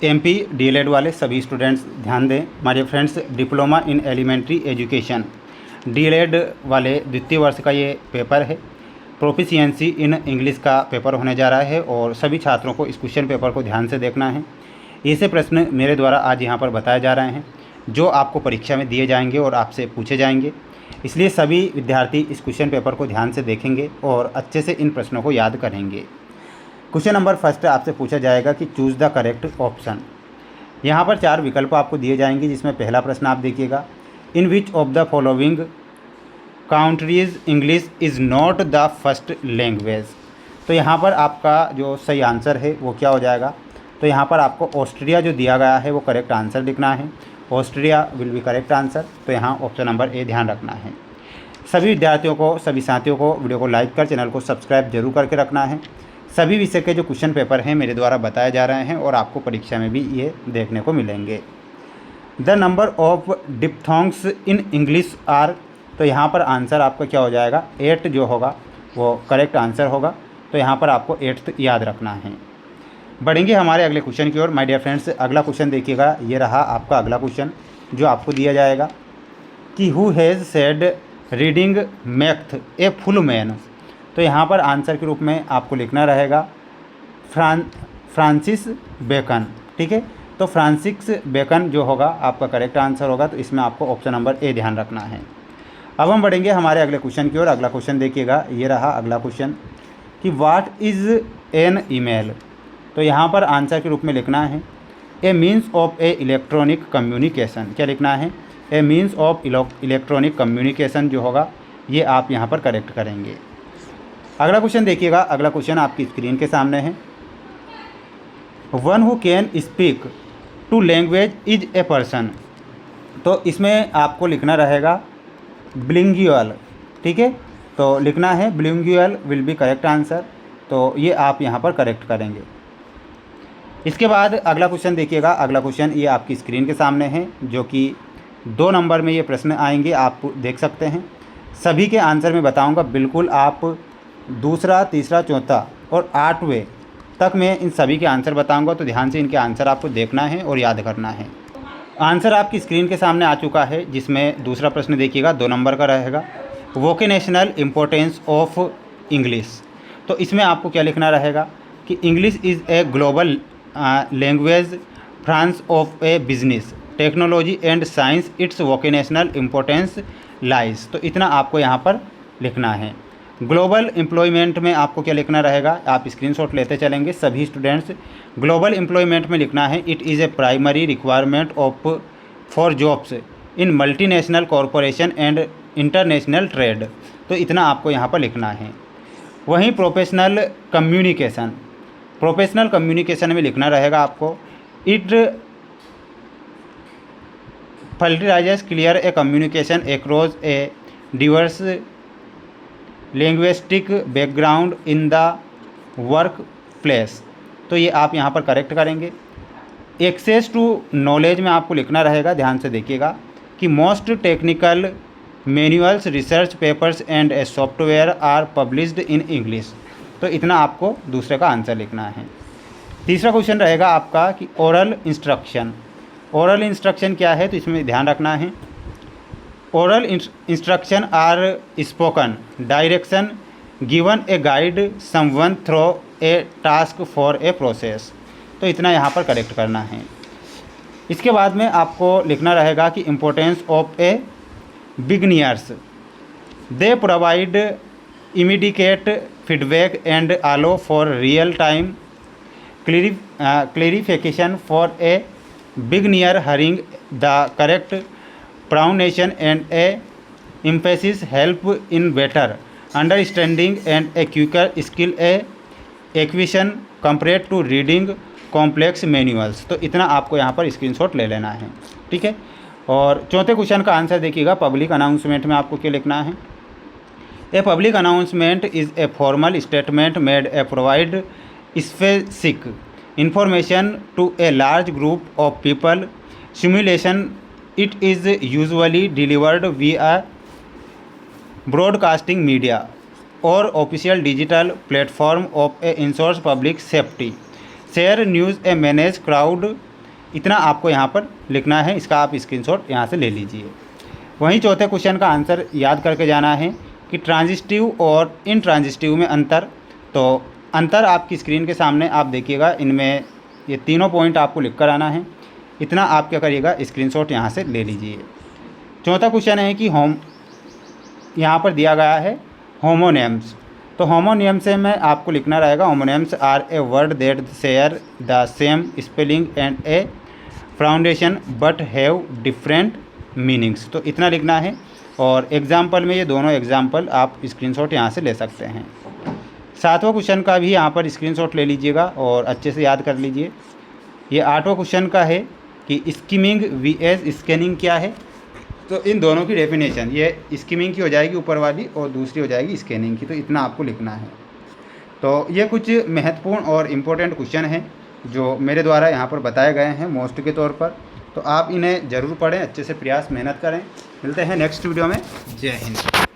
MP DElEd वाले सभी students ध्यान दें। My friends, diploma in elementary education DElEd वाले द्वितीय वर्ष का ये पेपर है। प्रोफिशिएंसी इन इंग्लिश का पेपर होने जा रहा है और सभी छात्रों को इस क्वेश्चन पेपर को ध्यान से देखना है। ऐसे प्रश्न मेरे द्वारा आज यहाँ पर बताए जा रहे हैं जो आपको परीक्षा में दिए जाएंगे और आपसे पूछे जाएंगे, इसलिए सभी विद्यार्थी इस क्वेश्चन पेपर को ध्यान से देखेंगे और अच्छे से इन प्रश्नों को याद करेंगे। क्वेश्चन नंबर फर्स्ट आपसे पूछा जाएगा कि चूज़ द करेक्ट ऑप्शन। यहाँ पर 4 विकल्प आपको दिए जाएंगे, जिसमें पहला प्रश्न आप देखिएगा, in which of the following countries English is not the first language. तो यहाँ पर आपका जो सही आंसर है वो क्या हो जाएगा, तो यहाँ पर आपको ऑस्ट्रिया जो दिया गया है वो करेक्ट आंसर लिखना है। Austria will be correct answer. तो यहाँ ऑप्शन नंबर ए ध्यान रखना है। सभी विद्यार्थियों को, सभी साथियों को वीडियो को लाइक कर चैनल को सब्सक्राइब जरूर करके रखना है। सभी विषय के जो क्वेश्चन पेपर हैं मेरे द्वारा बताए जा रहे हैं और आपको परीक्षा में भी ये देखने को मिलेंगे। The number of diphthongs in English are. तो यहाँ पर आंसर आपका क्या हो जाएगा, 8 जो होगा वो करेक्ट आंसर होगा। तो यहाँ पर आपको 8 याद रखना है। बढ़ेंगे हमारे अगले क्वेश्चन की ओर। माय डियर फ्रेंड्स, अगला क्वेश्चन देखिएगा, ये रहा आपका अगला क्वेश्चन जो आपको दिया जाएगा कि who has said reading maketh a full man. तो यहाँ पर आंसर के रूप में आपको लिखना रहेगा फ्रांसिस बेकन। ठीक है, तो फ्रांसिस बेकन जो होगा आपका करेक्ट आंसर होगा। तो इसमें आपको ऑप्शन नंबर ए ध्यान रखना है। अब हम बढ़ेंगे हमारे अगले क्वेश्चन की ओर। अगला क्वेश्चन देखिएगा, ये रहा अगला क्वेश्चन कि व्हाट इज़ एन ईमेल। तो यहाँ पर आंसर के रूप में लिखना है a means of a electronic communication. क्या लिखना है, a means of electronic communication जो होगा ये आप यहाँ पर करेक्ट करेंगे। अगला क्वेश्चन देखिएगा, अगला क्वेश्चन आपकी स्क्रीन के सामने है। One who can speak two language is a person. तो इसमें आपको लिखना रहेगा बिलिंगुअल। ठीक है, तो लिखना है बिलिंगुअल विल बी करेक्ट आंसर। तो ये आप यहाँ पर करेक्ट करेंगे। इसके बाद अगला क्वेश्चन देखिएगा, अगला क्वेश्चन ये आपकी स्क्रीन के सामने है जो कि 2 नंबर में ये प्रश्न आएंगे, आप देख सकते हैं। सभी के आंसर में बताऊंगा, बिल्कुल आप दूसरा, तीसरा, चौथा और 8वें तक मैं इन सभी के आंसर बताऊंगा। तो ध्यान से इनके आंसर आपको देखना है और याद करना है। आंसर आपकी स्क्रीन के सामने आ चुका है, जिसमें दूसरा प्रश्न देखिएगा 2 नंबर का रहेगा, वोकेशनल इम्पोर्टेंस ऑफ इंग्लिश। तो इसमें आपको क्या लिखना रहेगा कि English is a global language France of A business technology and science it's vocational importance lies. तो इतना आपको यहाँ पर लिखना है। ग्लोबल एम्प्लॉयमेंट में आपको क्या लिखना रहेगा, आप स्क्रीनशॉट लेते चलेंगे सभी स्टूडेंट्स। ग्लोबल एम्प्लॉयमेंट में लिखना है it is a primary requirement of for jobs in multinational corporation and international trade. तो इतना आपको यहाँ पर लिखना है। वहीं प्रोफेशनल कम्युनिकेशन में लिखना रहेगा आपको it facilitates clear a communication across a diverse linguistic background in the work place. तो ये आप यहाँ पर करेक्ट करेंगे। एक्सेस टू नॉलेज में आपको लिखना रहेगा, ध्यान से देखिएगा, कि most technical manuals research papers and a software are published in English. तो इतना आपको दूसरे का आंसर लिखना है। तीसरा क्वेश्चन रहेगा आपका कि ओरल इंस्ट्रक्शन। ओरल इंस्ट्रक्शन क्या है, तो इसमें ध्यान रखना है। Oral instruction are spoken direction given a guide someone throw a task for a process. तो इतना यहाँ पर करेक्ट करना है। इसके बाद में आपको लिखना रहेगा कि importance of a beginners they provide immediate feedback and allow for real time clarification for a beginner hearing the correct pronunciation and a emphasis help in better understanding and a quicker skill a acquisition compared to reading complex manuals। तो इतना आपको यहाँ पर screenshot ले लेना है। ठीक है, और चौथे क्वेश्चन का आंसर देखिएगा, पब्लिक अनाउंसमेंट में आपको क्या लिखना है। A public announcement is a formal statement made a provide specific information to a large group of people simulation. It is usually delivered via broadcasting media or official digital platform of a ensures public safety, share news A manage crowd, इतना आपको यहाँ पर लिखना है। इसका आप screenshot यहाँ से ले लीजिए। वहीं चौथे क्वेश्चन का आंसर याद करके जाना है कि ट्रांजिस्टिव और इनट्रांजिस्टिव में अंतर। तो अंतर आपकी स्क्रीन के सामने आप देखिएगा, इनमें ये तीनों पॉइंट आपको लिख कर आना है। इतना आप क्या करिएगा, स्क्रीनशॉट यहाँ से ले लीजिए। चौथा क्वेश्चन है कि यहाँ पर दिया गया है होमोनिम्स। तो होमोनिम्स में आपको लिखना रहेगा, homonyms are a word that share the same spelling and a foundation but have different meanings. तो इतना लिखना है। और एग्जाम्पल में ये दोनों एग्जाम्पल आप स्क्रीनशॉट यहाँ से ले सकते हैं। सातवां क्वेश्चन का भी यहाँ पर स्क्रीनशॉट ले लीजिएगा और अच्छे से याद कर लीजिए। ये आठवां क्वेश्चन का है कि स्किमिंग वीएस स्कैनिंग क्या है। तो इन दोनों की डेफिनेशन, ये स्किमिंग की हो जाएगी ऊपर वाली और दूसरी हो जाएगी स्कैनिंग की। तो इतना आपको लिखना है। तो ये कुछ महत्वपूर्ण और इम्पोर्टेंट क्वेश्चन हैं जो मेरे द्वारा यहाँ पर बताए गए हैं मोस्ट के तौर पर। तो आप इन्हें ज़रूर पढ़ें, अच्छे से प्रयास मेहनत करें। मिलते हैं नेक्स्ट वीडियो में। जय हिंद।